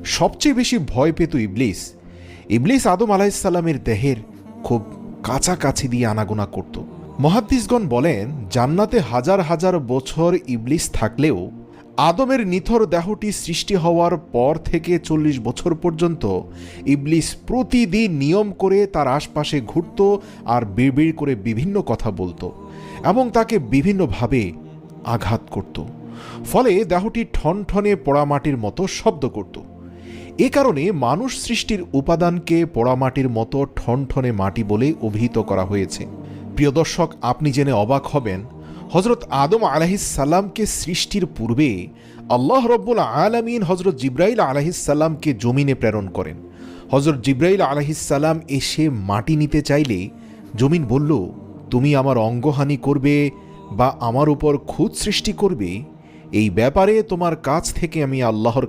সবচেয়ে বেশি ভয় পেত ইবলিস। ইবলিস আদম আলাইহিসসালামের দেহের খুব কাছাকাছি দিয়ে আনাগোনা করত। মুহাদ্দিসগণ বলেন, জান্নাতে হাজার হাজার বছর ইবলিস থাকলেও আদমের নিথর দেহটি সৃষ্টি হওয়ার পর থেকে 40 বছর পর্যন্ত ইবলিস প্রতিদিন নিয়ম করে তার আশপাশে ঘুরত আর বিড়বিড় করে বিভিন্ন কথা বলতো এবং তাকে বিভিন্নভাবে আঘাত করত। ফলে দেহটি ঠনঠনে পোড়ামাটির মতো শব্দ করত। এ কারণে মানুষ সৃষ্টির উপাদানকে পোড়ামাটির মতো ঠনঠনে মাটি বলে অভিহিত করা হয়েছে। প্রিয় দর্শক, আপনি জেনে অবাক হবেন, হজরত আদম আলাইহিসসালামকে সৃষ্টির পূর্বে আল্লাহ রব্বুল আলামিন হজরত জিব্রাইল আলাইহিসসালামকে জমিনে প্রেরণ করেন। হজরত জিব্রাইল আলাইহিসসালাম এসে মাটি নিতে চাইলে জমিন বলল, তুমি আমার অঙ্গহানি করবে বা আমার উপর খুঁত সৃষ্টি করবে, এই ব্যাপারে তোমার কাছ থেকে আমি আল্লাহর